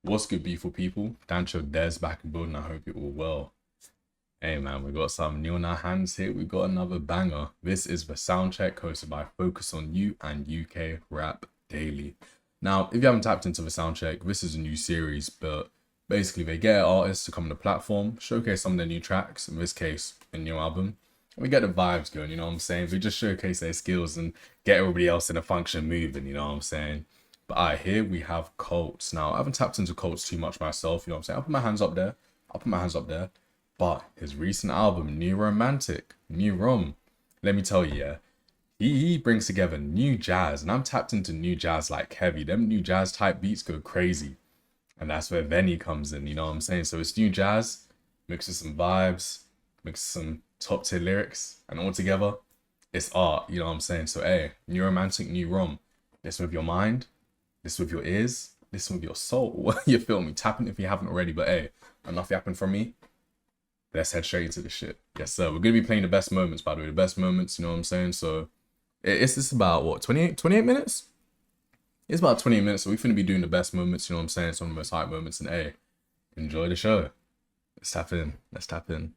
What's good, beautiful people? Dancho Des back in building. I hope you're all well. Hey man, we got something new on our hands here. We got another banger. This is the sound check hosted by FocusonYou and UK Rap Daily. Now, if you haven't tapped into the sound check, this is a new series, but basically they get artists to come on the platform, showcase some of their new tracks, in this case, a new album. And we get the vibes going, you know what I'm saying? We just showcase their skills and get everybody else in a function moving, you know what I'm saying? But here we have Coults. Now, I haven't tapped into Coults too much myself, you know what I'm saying? I'll put my hands up there. But his recent album, New Romantic, New Rom, let me tell you, yeah, he brings together new jazz. And I'm tapped into new jazz like heavy. Them new jazz type beats go crazy. And that's where Venny comes in, you know what I'm saying? So it's new jazz, mixed with some vibes, mixed with some top tier lyrics, and all together, it's art, you know what I'm saying? So hey, New Romantic, New Rom, listen with your mind, listen with your ears, listen with your soul. You feel me? Tap in if you haven't already, but hey, enough yapping from me. Let's head straight into the shit. Yes, sir. We're going to be playing the best moments, by the way. The best moments, you know what I'm saying? So it's about, what, 28 minutes? It's about 28 minutes, so we're going to be doing the best moments, you know what I'm saying? Some of the most hype moments, and hey, enjoy the show. Let's tap in. Let's tap in.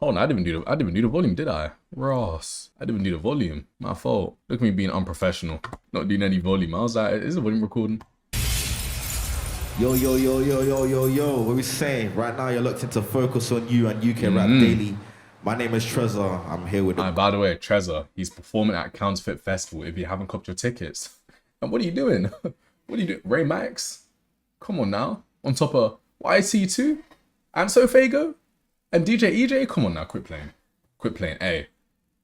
Oh no, I didn't even do the volume, did I? Ross, I didn't even do the volume. My fault. Look at me being unprofessional, not doing any volume. I was like, is the volume recording? Yo, what we saying? Right now you're looked into FocusonYou and UK Rap Daily. My name is Trezzor. I'm here with by the way, Trezzor, he's performing at Counterfeit Festival. If you haven't copped your tickets. And what are you doing? What are you doing? Ray Max? Come on now. On top of YT2 and Sofago and DJ EJ? Come on now, quit playing. Quit playing. Hey,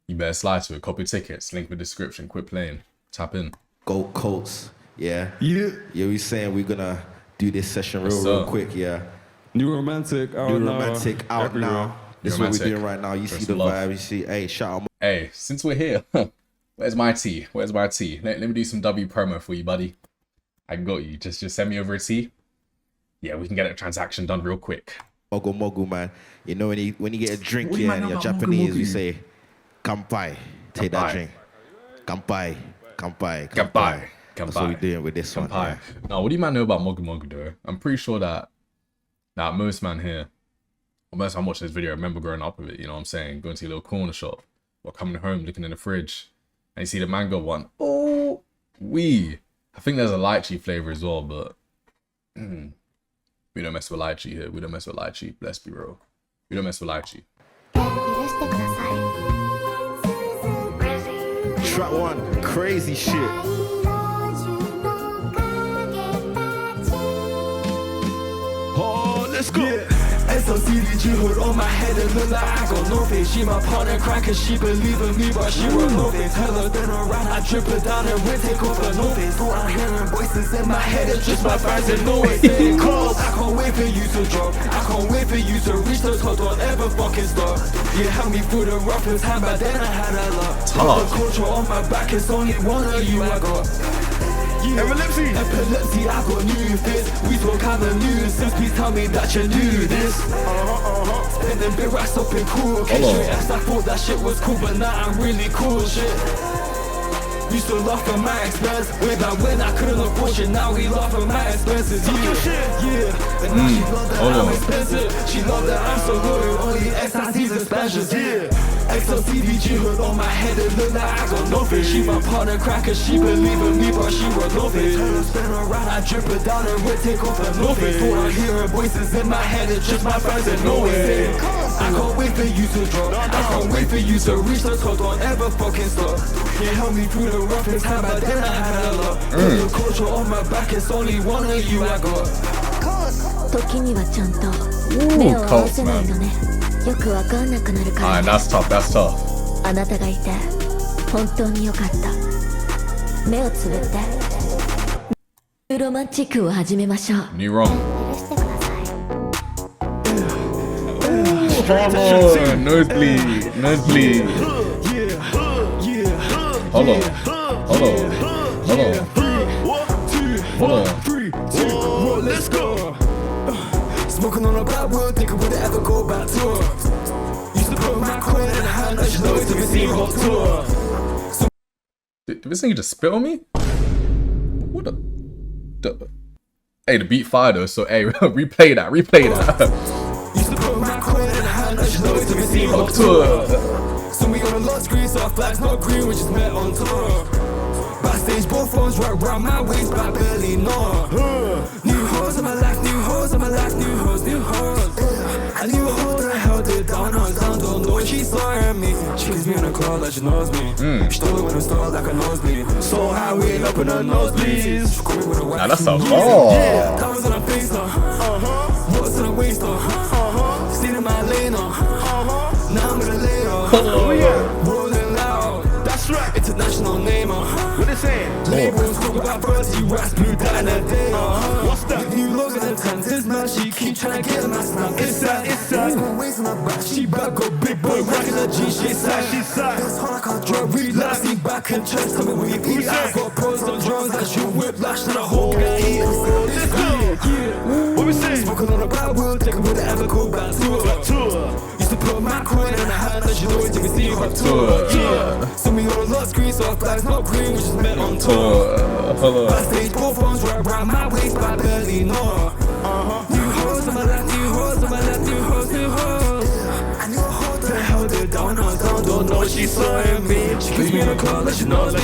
you better slide to it. Copy tickets. Link in the description. Quit playing. Tap in. Go Coults. Yeah, we saying we're gonna do this session real quick, yeah. New Romantic out now. This is what we're doing right now. You see the vibe, you see, hey, shout out. Hey, since we're here, where's my tea? Where's my tea? Let me do some W promo for you, buddy. I got you. Just send me over a tea. Yeah, we can get a transaction done real quick. Mogu, man. You know, when you get a drink here and you're Japanese, you say, Kampai. Take that drink. Kampai. That's what we're doing with this one. Yeah. Now, what do you man know about Mogu though? I'm pretty sure that most man here, or most I'm watching this video, I remember growing up with it, you know what I'm saying? Going to your little corner shop or coming home, looking in the fridge, and you see the mango one. Oh, I think there's a lychee flavor as well, but we don't mess with lychee here. We don't mess with lychee. Let's be real. We don't mess with lychee. Track one, crazy shit. Oh, let's go. Yeah. SOCDG hood on my head, it look like I got no face. She my partner crack cause she believe in me, but she run no face. Tell her then around, I drip her down and we take off her no face. So I'm hearing voices in my head, it's just my fans and no way saying calls. I can't wait for you to drop, I can't wait for you to reach the top, don't ever fucking stop. You held me through the roughest time, but then I had a lot. The culture on my back, it's only one of you I got. Epilepsy, I got new fits. We talk kind of news. Please tell me that you knew this. Spending big racks up in cool. I thought that shit was cool, but now I'm really cool shit. Used to laugh at my expense. Way back when I couldn't afford shit, now we laugh at my expenses. Yeah. And now she love that I'm expensive. She love that I'm so loyal. Only XIC's expansions. Yeah. XOCDG hood on my head, it look like I got no face. She my partner cracker, she believe in me, but she run no face. Tell her spin around, I drip her down and we take off her no face. Thought I'm hearing voices in my head, it's just my friends and no way. I can't wait for you to drop, I can't wait for you to reach the top, don't ever fucking stop. You held me through the roughest time, but then I had a lot. The culture on my back, it's only one of you I got. Coults, man. Alright, that's tough, that's tough. New wrong. Oh, nosebleed. Hold on. Let's go. Smoking on a bad world, thinking would it ever go back to her. Used to put my coin in her hand, I should know it to be seen hot tour. Did this thing just spit on me? What the? Hey, the beat fire though, so hey, replay that. Used to put my coin in the hand, I should know it to be seen on Tour. So we on a lot screen, so our flags not green, we just met on tour. Backstage, both phones right round my waist, but I barely know. New hoes in my life, new hoes in my life, new hoes, new hoes. I knew a hoe that held it down, don't know she saw at me. She gives me in the club like she knows me. She told me when it started like a nosebleed. So how we end up in her nosebleeds. She called me with a Now that's a ball. Yeah, that was in her face though. What's in her waist though? Stayed in my lane though. Now I'm gonna lay off. Rolling loud. That's right. International name what they saying? Labels talk about birds, you rats blew down in a day What's that? New logo in the tent, this man, she keep trying to get my snap. It's that. Got waist on her back, she back, got big boy rocking her G, she side. That's hard, I can't drop, relax, lean back and chest, tell me where you eat. I got pros on drones that shoot whiplash to the whole guy. Let's go. What we say? Smoking on a bad world, take with the ever go back tour. Used to put my coin in the hand, that you know it to receive a tour. So we on a lot screen, so our flags not green, we just met on tour. Backstage, both phones right around my waist, but I barely know. New hoes on my left, new hoes on my left, new hoes, new hoes. I knew a hoe that held it down, don't know she saw in me. She gives me in the club like she knows me.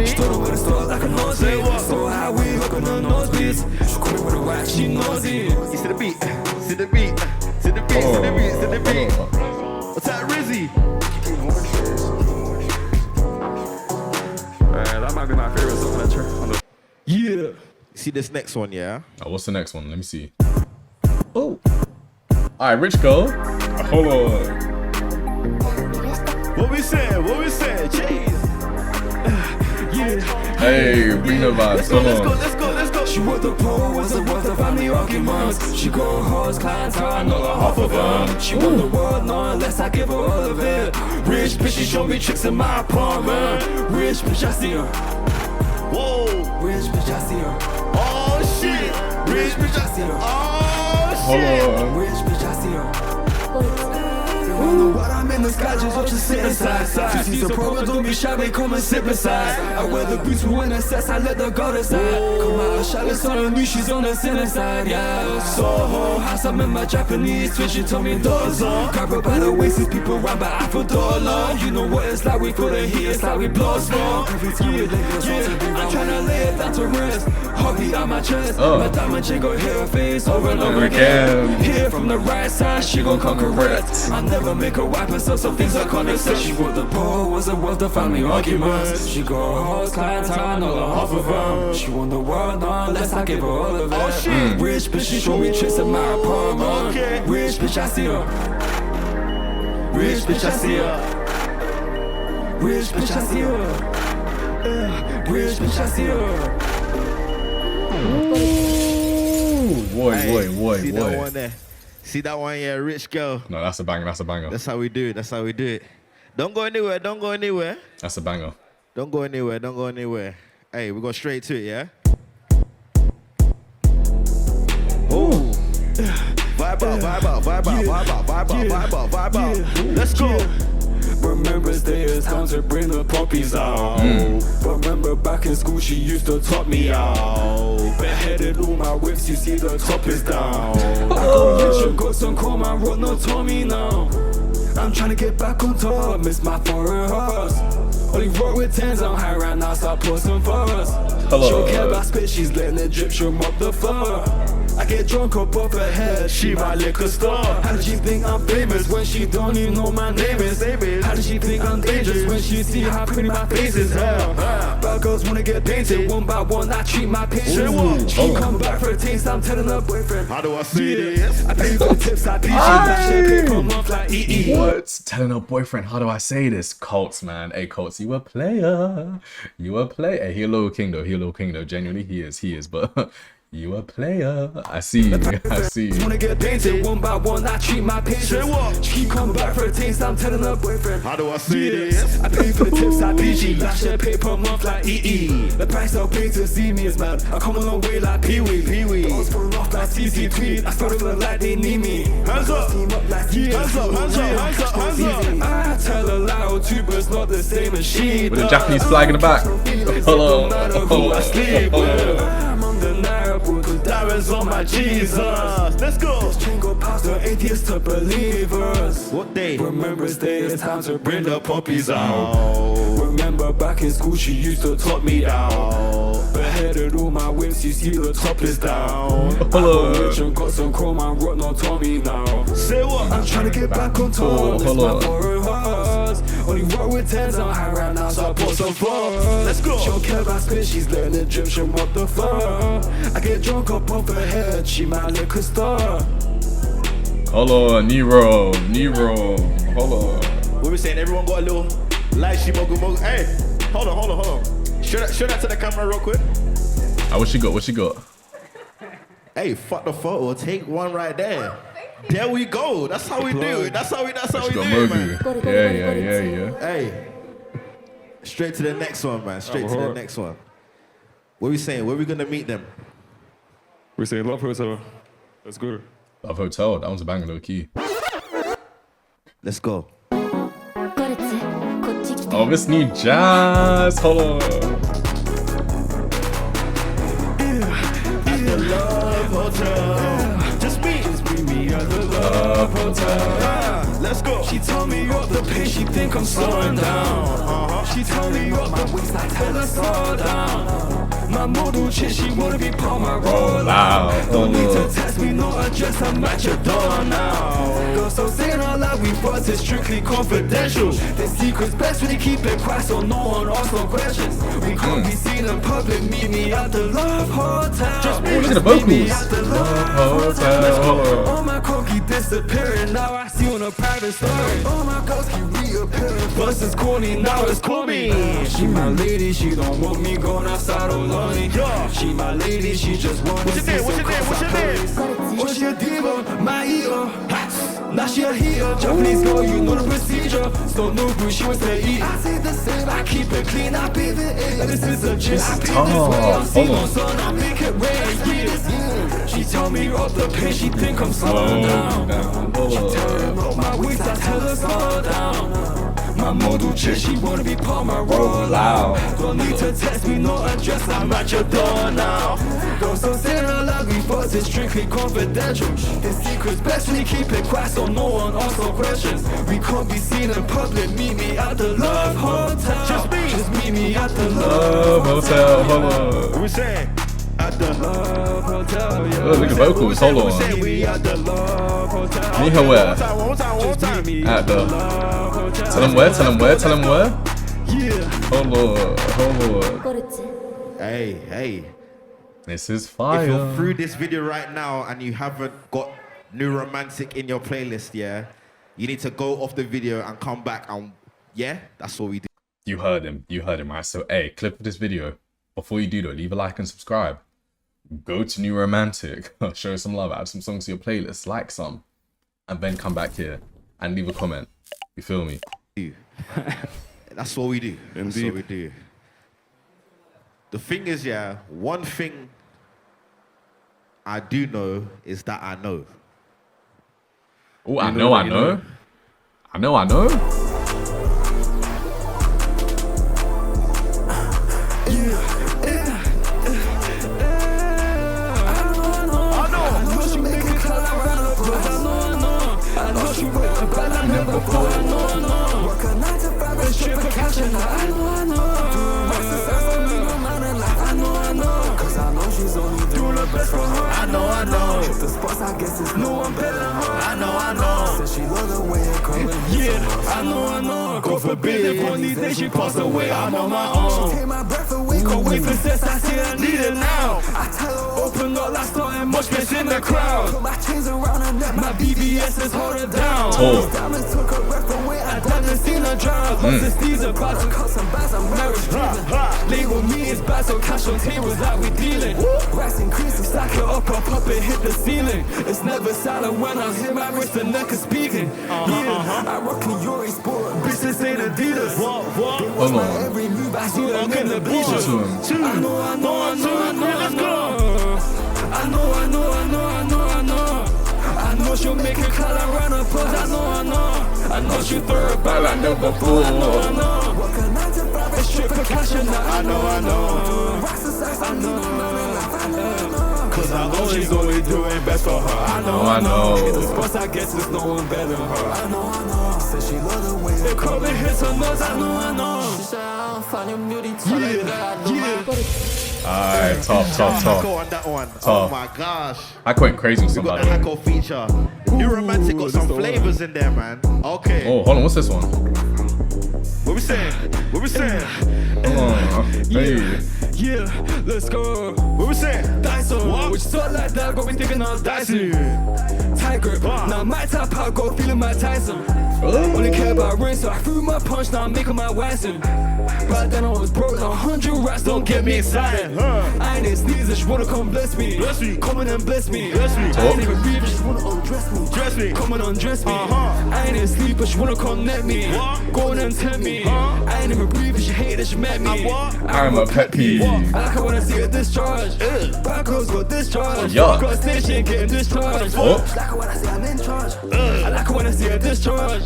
She told me when it started like a nosebleed. So how we hook on the nosebleeds. She called me with a wax, she knows it. You see the beat, see the beat, see the beat, see the beat, see the beat. What's that, Rizzy? That might be my favorite song on the Yeah. See this next one, yeah? Oh, what's the next one? Let me see. Oh. Alright, Rich Girl. Hold on. What we say? What we say? Jeez. Hey, bring the vibes. Come on. Let's go. She worked the pole, was the worth of family arguments. She go hard, clientele, I know the half of them. She won the world, no unless I give her all of it. Rich bitch, she show me tricks in my apartment. Rich bitch, I see her. Whoa. Rich bitch, I see her. Oh shit. Rich bitch, I see her. Oh Hold shit. on. Rich bitch, I see her. Wonder what I'm in the sky, just watch her sit inside. She sees a problem, don't be shy, come and sit beside. I wear the boots when it sets, I let the guard aside. Come out of Charlotte's on her knee, she's on the sinner side, yeah. Soho house, I'm in my Japanese twin, she told me dozo. Grab her by the waist, these people round by half a dollar. You know what it's like, we feel the heat, it's like we blow smoke. Every time we lay this I'm tryna lay it down to rest. Heartbeat on my chest, my diamond chick gon' hit her face over and over again. Here from the right side, she gon' come correct. I never make her wipe herself, some things I can't accept. She wrote the ball, wasn't worth the family arguments. She got hoes, clientele, I know the half of them. She won the world, no unless I give her all of it. Rich bitch, she show me tricks in my apartment. Rich bitch, I see her. Rich bitch, I see her. Rich bitch, I see her. Rich bitch, I see her. Boy. See that one there? See that one, yeah, Rich Girl. No, that's a banger. That's a banger. That's how we do it. That's how we do it. Don't go anywhere. Don't go anywhere. That's a banger. Don't go anywhere. Don't go anywhere. Hey, we go straight to it, yeah? Oh. Vibe out, vibe out, vibe out, vibe out, vibe out, vibe out, vibe out. Let's go. Remember it's time to bring the poppies out. Remember back in school she used to top me out. Beheaded all my whips, you see the top is down. I go rich and got some calm, I wrote no Tommy now. I'm trying to get back on top, miss my foreign horse. Only rock with 10s, I'm high right now, start posting for us. She don't care about spit, she's letting it drip, she'll mop the floor. I get drunk up off her head, she my liquor store. How did she think I'm famous when she don't even know my name is? How did she think I'm dangerous when she see how pretty my face is? Bad girls wanna get painted, one by one I treat my patients. She come back for a taste, I'm telling her boyfriend. How do I see this? I pay for the tips, I PG, that shit pay per month like EE. What? Telling her boyfriend, how do I say this? Coults, man. Hey, Coults, you a player. You a player. Hey, he a little king though. He a little king though. Genuinely, he is. But you a player. I see you. I see you. Wanna get painted, one by one I treat my patients. She come back for a taste, I'm telling her boyfriend. How do I see this? I pay for the tips, I PG, that shit pay per month like EE. The price I'll pay to see me is mad. I come a long way like Pee-wee. Those fall off like CC tweet. I started feeling like they need me. Hands up. Team up like Hands up, hands up, hands up, hands up. I tell a lie or two, but it's not the same as she With a Japanese flag in the back. Hello. No matter who I sleep with, I'm undeniable. Cause that hands on my Jesus. Let's go. This chain go past the atheists to believers. What day? Remember it's day, it's time to bring the puppies out. Remember back in school she used to top me down. Beheaded all my whips, you see the top is down. I got rich and got some chrome, I rock no Tommy now. Say what? I'm trying to get back on top, this my foreign hearts. Only rock with 10s, I'm high right now, so I bought some fun. Let's go. She don't care about spit, she's learning Egyptian, what the fuck. I get drunk up off her head, she my liquor star. Hold on, Nero, hold on. What we saying? Everyone got a little light shimogu mogu. Hey, hold on. Show that to the camera real quick. What she got? Hey, fuck the photo. Take one right there. There we go. That's how we do it. That's how we do it, man. Yeah. Hey, straight to the next one, man. Straight to the next one. What we saying? Where we gonna meet them? We say Love Hotel. That's good. Love Hotel, that was a banger, low key. Let's go. Oh, this new jazz, hold on. At the Love Hotel. Just meet me at the Love Hotel. Let's go. She told me up the pace, she think I'm slowing down. She told me up my waist, I tell her slow down. My model chick, she wanna be part my roll out. Don't need to text me, no address, I'm at your door now. Girl, so saying all that we fucked is strictly confidential. The secret's best when you keep it quiet, so no one asks no questions. We can't be seen in public, meet me at the Love Hotel. Just look at the vocals. meet me at the Love Hotel. All my coke keep disappearing, now I see on a private story. All my girls keep reappearing, first it's corny, now it's call me. She my lady, she don't want me going outside alone. She my lady, she just want What's your name? What's your diva? My eater. Now she a heater. Japanese girl, you know the procedure. So no boo, she wants to eat. I say the same, I keep it clean, I bathe it in. This is a chick, I pay this way. I'm seeing sun, I make it rain. She tell me up the pace, she think I'm slowing down. She tearing up my waist, I tell her slow down. My model chick, she wanna be part my roll out. Don't need to text me, no address, I'm at your door now. Girl, so saying all that we fucked is strictly confidential. The secret's best when you keep it quiet, so no one asks no questions. We can't be seen in public, meet me at the Love Hotel. Just meet me at the Love Hotel, hold on. What we saying? At the Love Hotel, yeah. Oh, look at vocals, hold on. We at the Love Hotel. Niha where? One time. At the... Love Hotel. Tell him where? Yeah. Hold on. Hey. This is If fire. you're through this video right now and you haven't got New Romantic in your playlist, yeah, you need to go off the video and come back and, yeah, that's what we do. You heard him, right? So, hey, clip of this video. Before you do though, leave a like and subscribe. Go to New Romantic, show some love, add some songs to your playlist, like some, and then come back here and leave a comment. You feel me? That's what we do. That's Indeed. what we do. The thing is, yeah, one thing I do know is that I know. Oh, I know. I know. If the spots, I guess it's no one better than her. I know. Said she love the way it comes. Yeah, I know. God forbid if one these days she pass away, I'm on my own. She take my breath away. Can't wait for sex, I see I need it now. I tell her open up like starting much space in the crowd. Put my chains around her neck, my BBS is hold her down. Diamonds took her breath away, I done seen her drown. Lots of steeds about to cut some bags, I'm marriage driven. Label me is bad, so cash on tables that we dealing. Racks increasing, stack it up, up it hit the ceiling. It's never silent when I hit my wrist, the neck is speaking. I rock in your sport, bitches ain't Adidas. Hold on. Every move I see them in the bleachers. I know she'll make it cloud around her pose. I know she'll throw it back like never before. Work a 9 to 5 and strip for cash and I know. Cause I know she's only doing best for her. I know. In the spots I guess there's no one better than her. I know. Said she love the way it probably hits her nose. I know. She said I'll find your beauty. Alright, top. Hacko on that one. Oh my gosh. I went crazy with We got somebody. the Hacko feature. New Romantic got some flavors in there, man. Okay. Oh, hold on, what's this one? What we saying? Oh, hey. Yeah, let's go. What we saying? Dyson, What? which talk like that, got me thinking of Dyson. Tight grip, now my top out, go feeling my Tyson. Only care about ring, so I threw my punch, now I'm making my Watson. Back then I was broke, now 100 rats don't get me excited. I ain't sneeze, just wanna come bless me. Come in and bless me. I ain't even breathe, just wanna undress me. Come and undress me. I ain't sleep, but you wanna connect me. Go on and tempt me. I ain't even breathe, but you hate that you met me. I'm a pet peeve. I like it when I see a discharge. Bad girls got discharge. Yuck. Got station getting discharged. Oh. I like it when I see I'm in charge. I like it when I see a discharge.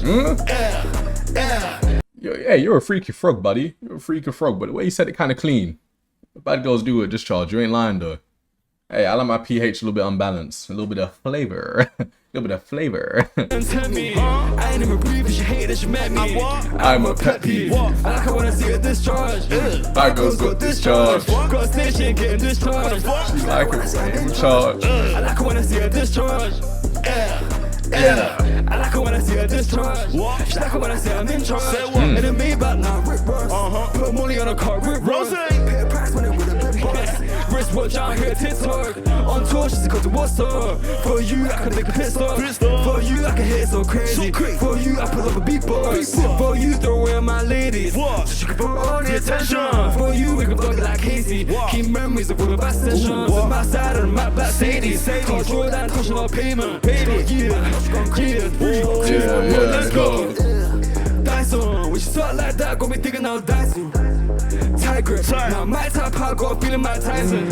You're a freaky frog, buddy. You're a freaky frog, but the way you said it kind of clean. Bad girls do it discharge. You ain't lying though. Hey, I like my pH a little bit unbalanced. A little bit of flavor. A little bit of flavor. I ain't even breathe, but you hate that you met me. I'm a pet peeve. I like it when I see a discharge. Bad girls got discharged. Got station getting discharged. She like it when they in charge. I like it when I see a discharge. I like it when I see a discharge. She like it when I say I'm in charge. And it made back now, Rick Ross. Put money on a car, Rick Ross. Pay a price when it with a baby boss. Wristwatch out here, TikTok. On tour, she's got to what's up. For you, I can make a pit stop. For you, I can hit it so crazy. For you, I pull up a beatbox. For you, throw away my ladies. So she can put all the attention. For you, we can fuck like Casey. Keep memories of all the best sessions. On my side and my back, Sadie's. Call Jordan, caution our payment. Let's go. Dyson, when she talk like that, got me thinking of Dyson. Tight grip, now my top out, got a feeling my Tyson.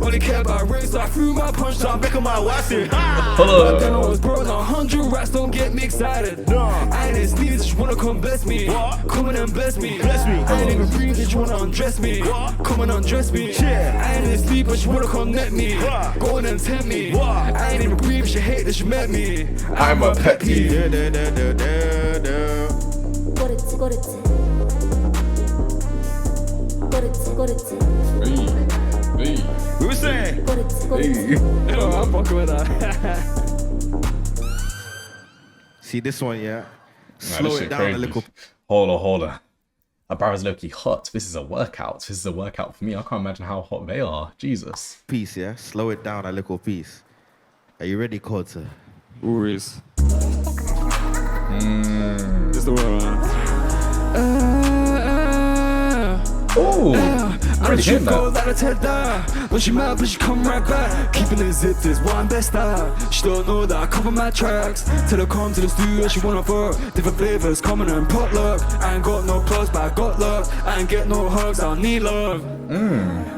Only care about rings, so I threw my punch, so I'm back on my Watson. But then I was broke, now 100 rats don't get me excited. I ain't sneeze, just wanna come bless me. Come in and bless me. I ain't even breathe, just wanna undress me. Come and undress me. I ain't sleep, but you wanna connect me. Go in and tempt me. I ain't even breathe, she hate that you met me. I'm a pet peeve. Hey. What we saying? Hey. I'm fucking with that. See this one, yeah? Nah, Slow this it shit down crazy. a little. Hold on. My brother's low-key hot. This is a workout. This is a workout for me. I can't imagine how hot they are. Jesus. Piece, yeah? Slow it down a little piece. Are you ready, Coults? Always. It's the one, man. Oh, I already should hearing go that. let her die. When she mad, but she come right back. Keeping it zipped is one best style. She don't know that I cover my tracks. Till I come to the studio, she wanna fuck. Different flavors coming in potluck. I ain't got no plus, but I got luck. I ain't get no hugs, I need love.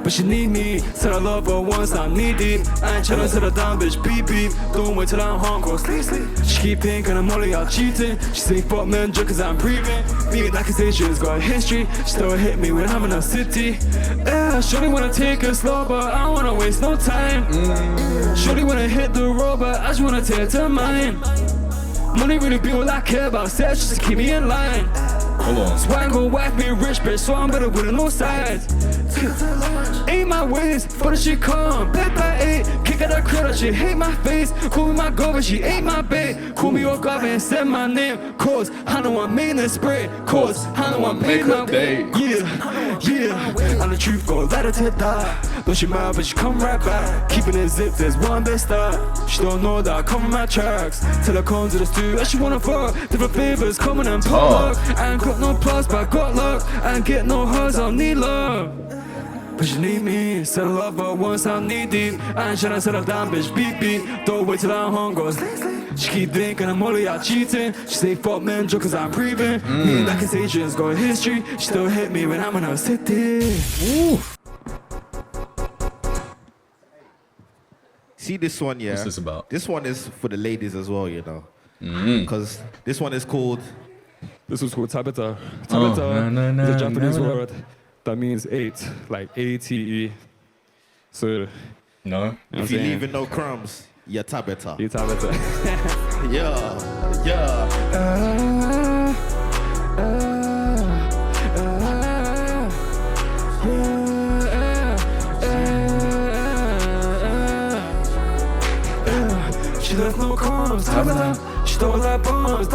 But she need me. Said I love her once, I'm knee deep. I ain't chillin' to the down, bitch, beep beep. Don't wait till I'm home, go sleep. She keep thinking I'm only out cheating. She say fuck men, drink cause I'm breathing. Being accusations got a history. She still hit me when I'm in a city. Yeah, surely wanna take it slow, but I don't wanna waste no time. Surely wanna hit the road, but I just wanna take it to mine. Money really be all I care about, sex just to keep me in line. Hold on. So I ain't gon' whack me rich, bitch, so I'm better with no sides. Ain't my ways, but she come, bed by 8. Kick out her crib, she hate my face. Call me my girl, but she ain't my babe. Call me your guy and say my name. Cause I know I'm making a spray. Cause I know I'm making a day. Yeah. And the truth go, let her to die. Don't she mad, but she come right back. Keeping it zipped, there's one best start. She don't know that I come on my tracks. Till I come to the studio, she wanna fuck. Different flavors coming and pop. I ain't got no plus, but I got luck. I ain't get no hugs, I don't need love. But she need me, said I love her once, I'm knee deep. I ain't tryna settle down, bitch, beep beep. Don't wait till I'm home, goes. She keep thinking I'm only out cheating. She say fuck men, joke cause I'm breathing. Me and accusations got a history. She still hit me when I'm in her city. See this one, yeah? What's this about? This one is for the ladies as well, you know? Because this one is called... This was called Tabata. Tabata is a Japanese word that means 8, like ATE. So No? You know what If you're I'm leaving no crumbs, you're tabata. You talk about Yeah, yeah. She left no crumbs, she stole like bombs,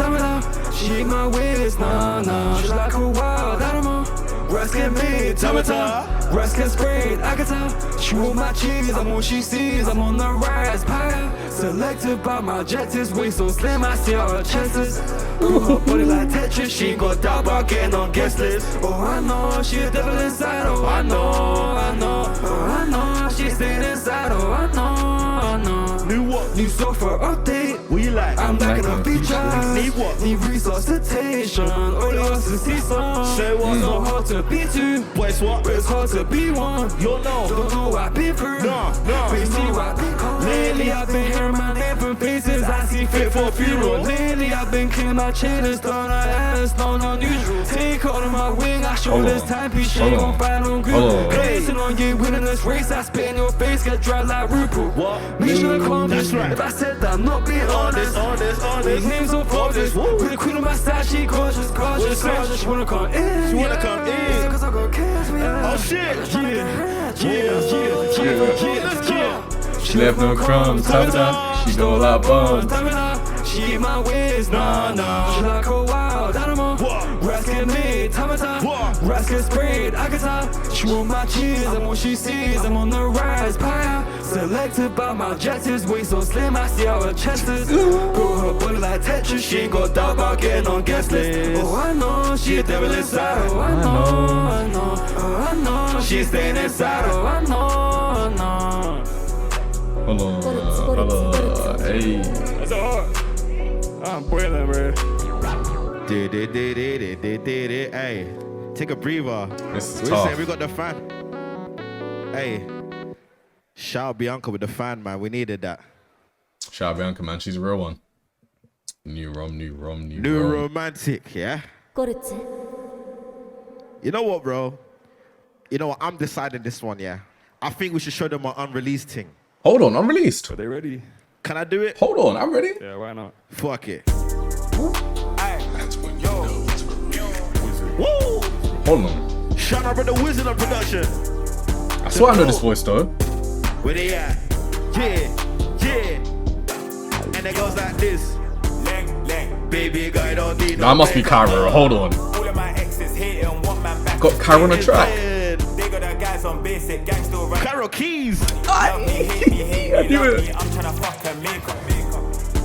she ate my ways, nah. She's like a wild animal. Rest get made, rest get sprayed, I can tell. She want my cheese, I'm what she sees, I'm on the rise, pie. Selected by my objectives, way so slim, I see all her chances. Ooh, her body like Tetris, she ain't got doubt about getting on guest list. Oh, I know, she a devil inside, oh, I know. Oh, I know, she staying inside, oh, I know. New what? New software update. What you like? I'm lacking on features. Need what? Need resuscitation. All yours is see some. Say what? So hard to be two, Boy, it's what? but it's hard to be one. You know. Don't know what I've been through. No. But you see what I've been called. Lately I've been hearing my name from places I see fit for a funeral. Lately I've been cleaning my chain and done her ass, not unusual. Take hold of my wing, I show this timepiece. She ain't gon' find on Google. Racing on you, winning this race, I spit in your face, get dry like RuPaul. What? Mission accomplished. That's right. If I said that I'm not being honest. These names are gorgeous. With the queen on my side, she gorgeous. She wanna come in. She wanna come in. Cause I got cash, Oh shit. She left no crumbs, she stole like bombs. She my ways, nah. She like a wild animal. Rats get made, rats get sprayed, I can tell. She want my cheese, I'm what she sees, I'm on the rise, pie. Selected by my objectives, way so slim, I see how her chest is. Grow her body like Tetris, she ain't got doubt about getting on guest list. Oh, I know, she a devil inside, oh, I know. Oh, I know, she staying inside, oh, I know. Hold on. Hey. That's hard. I'm boiling, bro. Hey, take a breather. This is We tough. say we got the fan. Hey, shout out Bianca with the fan, man. We needed that. Shout out Bianca, man. She's a real one. New rom. New romantic, yeah? You know what, bro? You know what? I'm deciding this one, yeah? I think we should show them our unreleased thing. Hold on, I'm released. Are they ready? Can I do it? Hold on, I'm ready. Yeah, why not? Fuck it. Woo! Hold on. Shout out to the Wizard of Production. I swear I know this voice though. Where they at? Yeah. And it goes like this. Baby guy don't need no That must be Cairo. Hold on. All of my exes hate and want man back. Got Cairo on the track. They got the guys on basic gangster rap. Carol Keys. Love me, hate me, I knew love it. me. I'm tryna fuck and make up.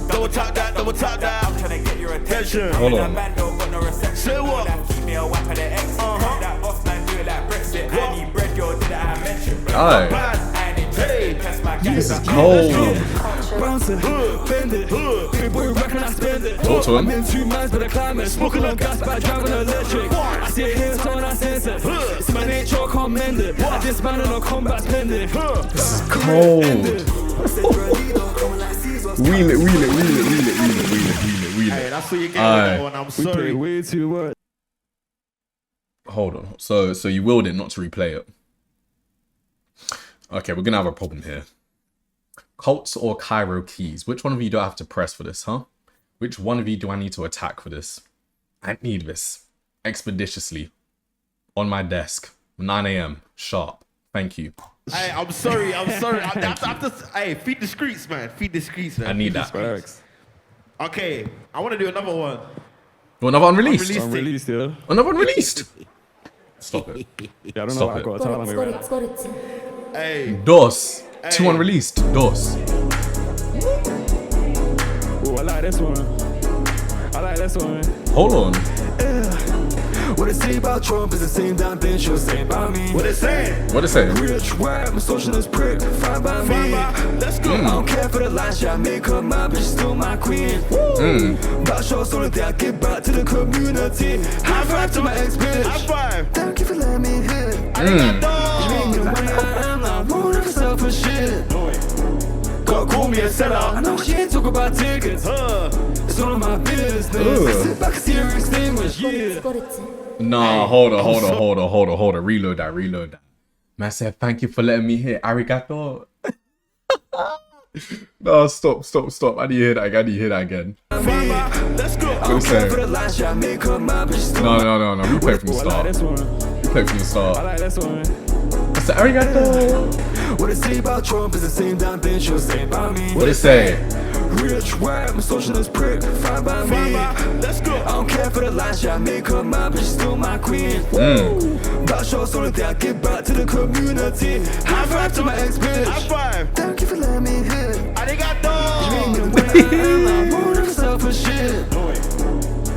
Double tap that. I'm tryna get your attention. Hold I'm on. in a band, don't got no reception. Say what? That keep me a whack of the ex. That off man do it like Brexit. I need bread, yo, did I mention? Aye. I need bread, press my This gas. is cold. Bounce it, bend it. Big boy reckon I spend it. Talk to I'm him. in 2 months, but I climb it. Smoking on gas, but I driving electric. I see it here, so I sense it. It's my nature, I can't mend it. I disbanded on combat spending. This is cold. Wheel it. Hey, that's what you get Aye. with that one. I'm We play sorry. way too much. Hold on. So you willed it not to replay it. Okay, we're gonna have a problem here. Coults or Cairo Keys? Which one of you do I have to press for this, huh? Which one of you do I need to attack for this? I need this expeditiously on my desk, 9 a.m. sharp. Thank you. Hey, I'm sorry. Hey, feed the streets, man. Feed the streets, man. I need that. Facts. Okay, I want to do another one. Oh, another unreleased. Unreleased. Unreleased, yeah. Another unreleased. Stop it. Yeah, I don't know Stop what I it. got. Tell me right now. Hey, Dos. Hey. 2 unreleased. Dos. Ooh, I like this one. Hold on. What they say about Trump is the same damn thing she'll say about me. what they saying? What it say? Rich, white, I'm a socialist prick, fine by me. Let's go. I don't care for the lies, I make her mine, but she's still my queen. That show's the only thing I give back to the community. High five to my ex-bitch. High five. Thank you for letting me hit. You mean the money I am now, more than for selfish shit. God call me a sellout. I know she ain't talk about tickets. It's none of my business. I sit back and see her extinguish, yeah. Nah, hold on. Reload that. Man said, thank you for letting me hit. Arigato. No, stop. I need to hear that again. What do you say? No. Replay from the start. Replay from the start. I like this one. That's the arigato. What they say about Trump is the same damn thing she'll say about me. What do you say? Rich, white, I'm a socialist prick, fine by me. Let's go. I don't care for the lies, yeah, I make her mine, but she's still my queen. That show's the only thing I give back to the community. High five to my ex-bitch. High five. Thank you for letting me hit. Arigato. I'm more myself for shit.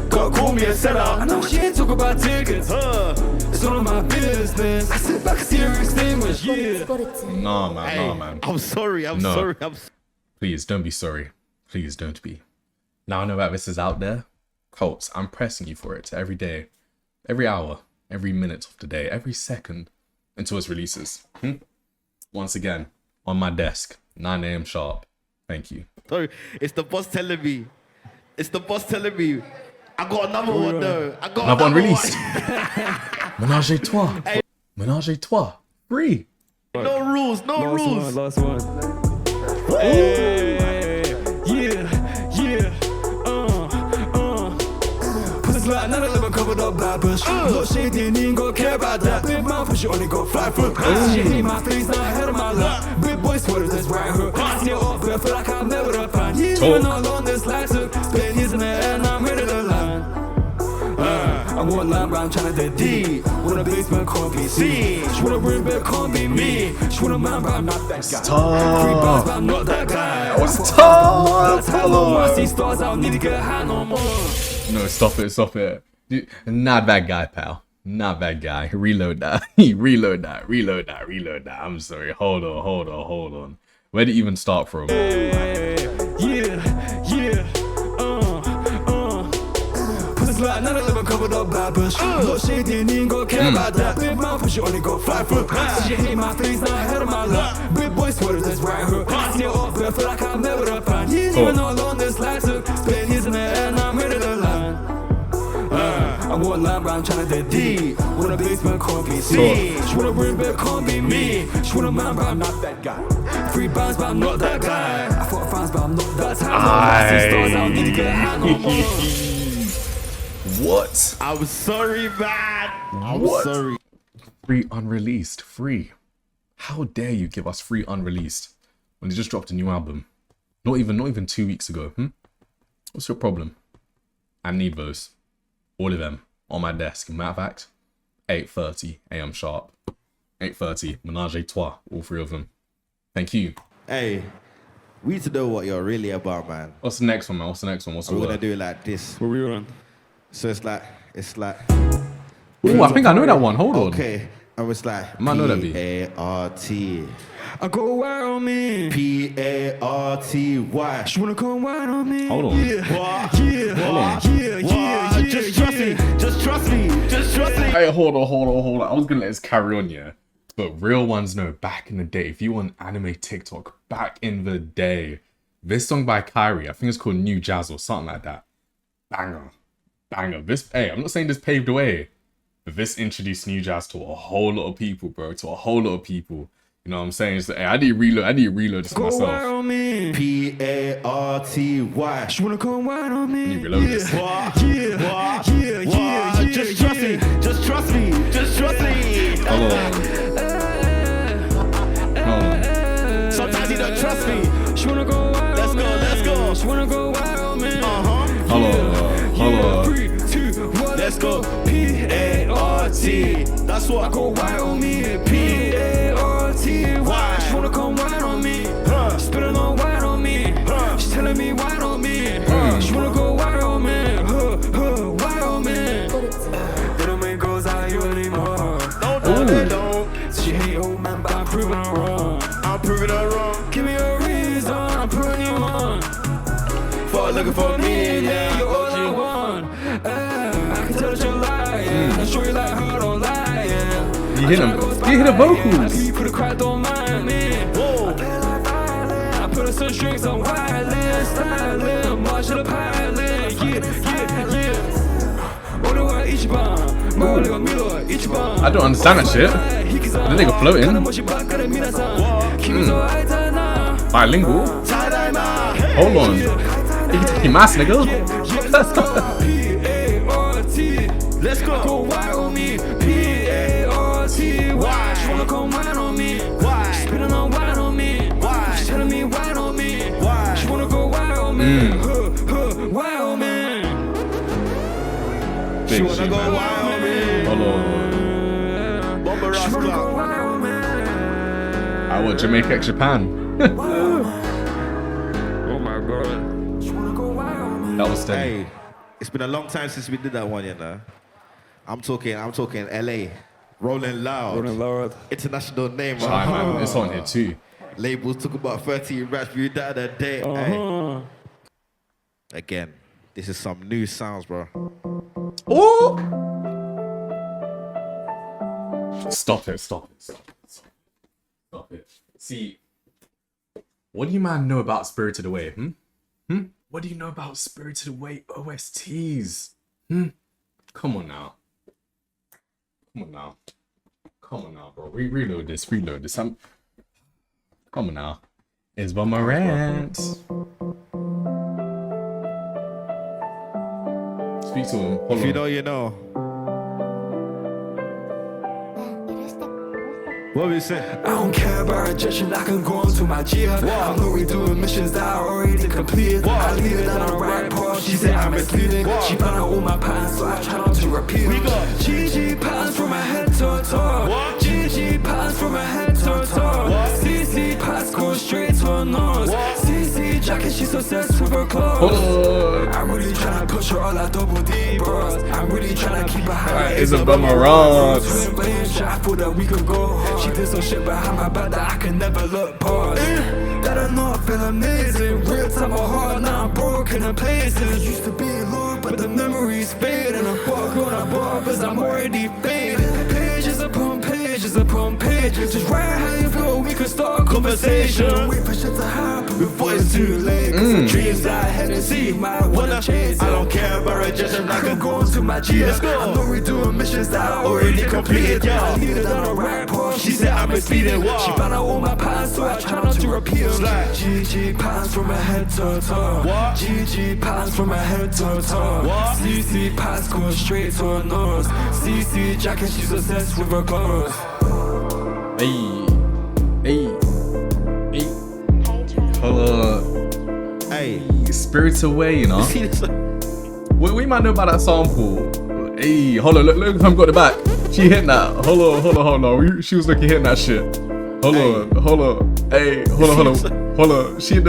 God call me a sellout. I know she ain't talk about tickets. It's none of my business. I sit back and see her extinguish, yeah. Nah, man. I'm sorry. I'm sorry. Please don't be sorry. Please don't be. Now I know that this is out there. Coults, I'm pressing you for it every day, every hour, every minute of the day, every second until it releases. Once again, on my desk, 9 a.m. sharp. Thank you. Sorry, it's the boss telling me. I got another one though. I got Another one released. Menage Menage-toi. Free. No rules. Last one. Hey, yeah. Pussy like another living covered up by bush. Look, she didn't even go care about that. Big mouth, but she only go 5 foot. She hate my face, not ahead of my luck. Big boy sweater, that's right hook. I see her off, but I feel like I've never done fine. Yeah, even alone, this life took. Spin his in the air, and I'm ready to line. I want line, but I'm trying to dig deep. When a basement can't be seen. She wanna bring back, can't be me. She wanna mind, but I'm not that guy. Free bars, but I'm not that guy. What's tough? Hello. I see stars, I don't need to get high no more. No, stop it. Not that guy, pal. Not that guy. Reload that. Reload that. I'm sorry. Hold on. Where did it even start from? Like another living covered up by bush. Look, she didn't even go care about that. Big mouth, but she only go 5 foot. She hate my face, not ahead of my luck. Big boy sweater, that's right hook. I see her off, but I feel like I've never done fine. Yeah, even alone, this life took. Spin his in the air, and I'm ready to line. I want line, but I'm trying to dig deep. When a basement can't be seen. She wanna bring back, can't be me. She wanna mind, but I'm not that guy. Free bands, but I'm not that guy. I fought fans, but I'm not that type. I see stars, I don't need to get high no more. What? I'm sorry, man. I'm sorry. Free unreleased. Free. How dare you give us free unreleased when they just dropped a new album? Not even 2 weeks ago. What's your problem? I need those. All of them on my desk. Matter of fact, 8:30 a.m. sharp. 8:30. Menage-toi. All 3 of them. Thank you. Hey, we need to know what you're really about, man. What's the next one, man? What's the next one? What's the We're word? gonna do it like this. What we on? So it's like. Ooh, I think I know that one. Hold on. Okay, and it's like I might know that beat. P-A-R-T. I go wild on me. P-A-R-T-Y. She wanna come wild on me. Hold on. Yeah. Just trust me. Hey, hold on. I was gonna let this carry on, yeah. But real ones know back in the day, if you want anime TikTok, back in the day, this song by Kyrie, I think it's called New Jazz or something like that. Banger. This, hey, I'm not saying this paved the way, but this introduced New Jazz to a whole lot of people, bro. You know what I'm saying? It's like, hey, I need to reload this myself. On me. P-A-R-T-Y. She wanna come wild on me. I need to reload this. Just trust me. Hold on. Sometimes you don't trust me. She wanna go wild on me. Let's go. She wanna go wild on me. Hold on. 3, 2, 1, Let's go. P-A-R-T. That's what. I go wild on me. P-A-R-T-Y. She wanna come wild on me. Spilling on wild on me. She's telling me wild on me. She wanna go wild on me. Wild on me. They don't make goals out here anymore. No, they don't. She hate old man, but I'm proving her wrong. Give me a reason, I'm putting you on. For looking for me, yeah, you're all I want. I can tell that you're lying. I'm sure you like her, don't lie. You hear the vocals. You put a cry, don't mind me. I play like violin. I put some strings on violin, styling, march of the pilot. Yeah. Only one each bomb. I don't understand that shit. The nigga floating. Bilingual? Hold on. You mass nigga. Let's go. Go wide on me. P-A-R-T. Why? She wanna come wine on me. Why? She's spitting on wine on me. Why? She's telling me wine on me. Why? She wanna go wine on me. Wine on me. She wanna go wine on me. Hold on. She wanna go wine on me. I want Jamaica X Japan. Oh my god. She wanna go wine on me. That was steady. Hey, it's been a long time since we did that one, you know. I'm talking LA. Rolling Loud. International name, Try, man. It's on here too. Labels took about 30 raps viewed that other day. Hey. Again, this is some new sounds, bro. Oh! Stop it. See, what do you man know about Spirited Away? What do you know about Spirited Away OSTs? Come on now, bro. Reload this. Come on now. It's one more rant. Speak to him. Hold If you on. know, you know. What we say? I don't care about rejection, I can go on to my Gia. I'm already doing missions that I already completed. I lead it down the right path, she said I'm misleading. She found out all my patterns, so I try not to repeat them. GG patterns from my head to toe. GG patterns from my head to toe. CC pass go straight to her nose. CC jacket, she's obsessed with her clothes. I'm really trying to push her all like double D bros. I'm really trying to keep her high. It's a boomerang. I thought that we could go hard. She did some shit behind my back that I can never look past. That I know I feel amazing. Real time or hard, now I'm broken in places. Used to be low, but the memories fade. And I walk on a bar, cause I'm already faded. Pages upon pages upon pages. Just write how you feel, we could start a conversation. Wait for shit to happen before it's too late. Cause the dreams that I had to see, might wanna chase. I don't care about rejection, I can go into my G. Let's go. I'm already doing missions that I already completed. I lead it down the right path. She said I'm misleading. She found out all my patterns, so I try not to repeat them. GG patterns from my head to toe. GG patterns from my head to toe. CC pass going straight to her nose. CC jacket, she's obsessed with her clothes. Hey. Hey. Spirits Away, you know. See this? We might know about that sample. Hey, hold on, look if I've got it back. She hit that. Hold on. She was looking hitting that shit. Hold on. Hey, hold on. She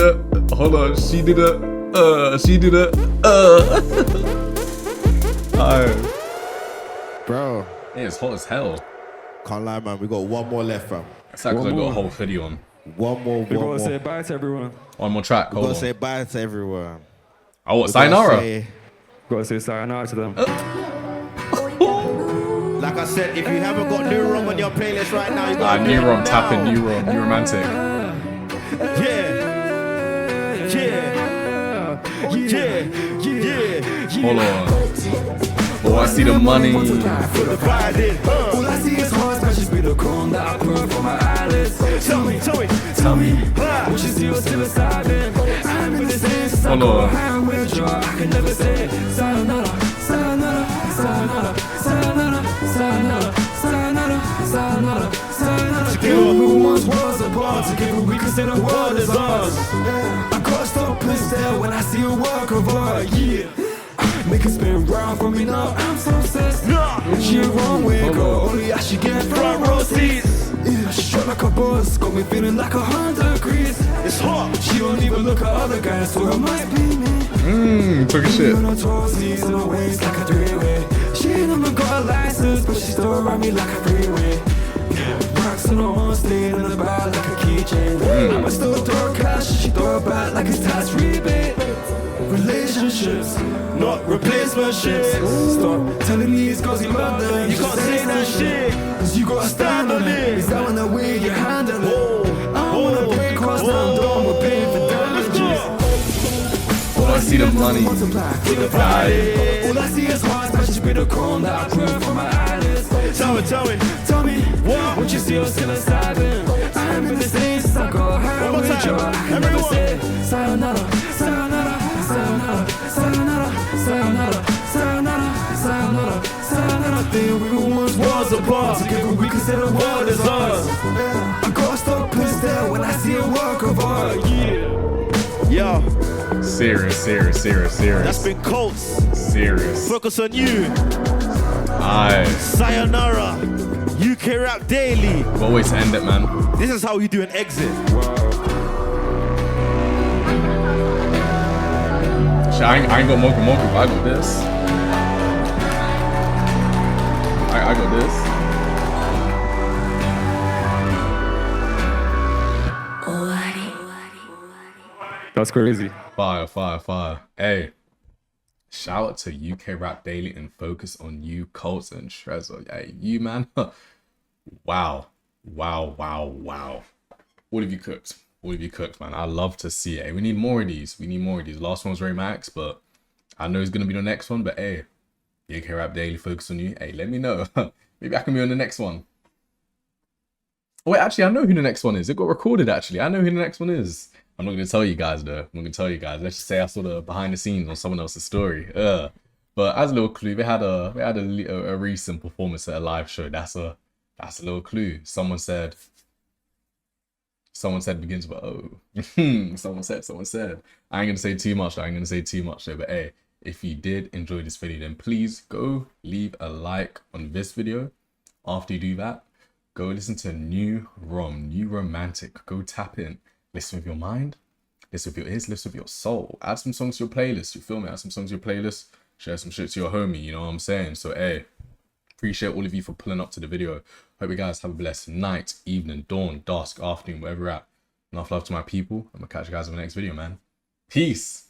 did it. Alright. Bro. Hey, it's hot as hell. Can't lie, man. We got one more left, fam. It's like I got a whole hoodie on. One more. We gotta say bye to everyone. One more track. We Hold gotta on. say bye to everyone. Oh, what? We gotta Sayonara? say- Gotta say sayonara to them. Like I said, if you haven't got New Rom on your playlist right now, you got New Rom, tapping New Rom, New Romantic. Hold on. Oh, I see the money. All I see is hard scratches with the chrome that I put from my eyelids. Tell me, what you see was still aside. I'm in the same since I Hold go on. high with you. I can never say sayonara. Together who once was apart. Together we could say the world is ours. I gotta stop and stare when I see a work of art. Yeah. Make it spin round for me now, I'm so obsessed. She a wrong way, girl, only I should get front row seats. Yeah, she shot like a boss, got me feeling like 100 degrees. It's hot. She don't even look at other guys, so it might be me. Took a shit. On her toes, knees on her waist like a three-way. She ain't even got a license, but she still around me like a freeway. Rocks on her own, staying in the bar like a keychain. I'ma still throw cash, she throw it back like it's tax rebate. Relationships, not replacement-ships. Stop telling these girls you love them. You can't say that shit, cause you gotta stand on it. Is that when the way you handle it? I don't wanna break cross, now I'm done with paying for damages. Oh, I see the money. Multiply. All I see is hard scratches with the chrome that I put from my eyelids. Tell me, what you see is still inside. I I'm in the same since I got high with you. I can never say sayonara, sayonara, sayonara, sayonara, sayonara, sayonara, sayonara, sayonara. Think we were once worlds apart. Together we can say the world is ours. I gotta stop and stare when I see a work of art. Yo, Serious. that's been Coults. Serious. Focus on you. Aye. Sayonara. UK Rap Daily. Always to end it, man. This is how you do an exit. Shit, I ain't got Mocha, but I got this. I got this. That's crazy. Fire. Hey, shout out to UK Rap Daily and Focus on You, Coults and Trezzor. Hey, you man. Wow. What have you cooked? Man? I love to see it. Hey, we need more of these. Last one was Ray Max, but I know he's gonna be the next one. But hey, UK Rap Daily, Focus on You. Hey, let me know. Maybe I can be on the next one. Oh, wait, actually, I know who the next one is. It got recorded, actually. I know who the next one is. I'm not going to tell you guys, though. Let's just say I saw the behind the scenes on someone else's story. But as a little clue, we had a recent performance at a live show. That's a little clue. Someone said begins with O. Someone said. I ain't going to say too much. Though. But hey, if you did enjoy this video, then please go leave a like on this video. After you do that, go listen to New Romantic. Go tap in. Listen with your mind, listen with your ears, listen with your soul. Add some songs to your playlist, you feel me? Add some songs to your playlist, share some shit to your homie, you know what I'm saying? So, hey, appreciate all of you for pulling up to the video. Hope you guys have a blessed night, evening, dawn, dusk, afternoon, wherever you're at. Enough love to my people. I'm gonna catch you guys in the next video, man. Peace.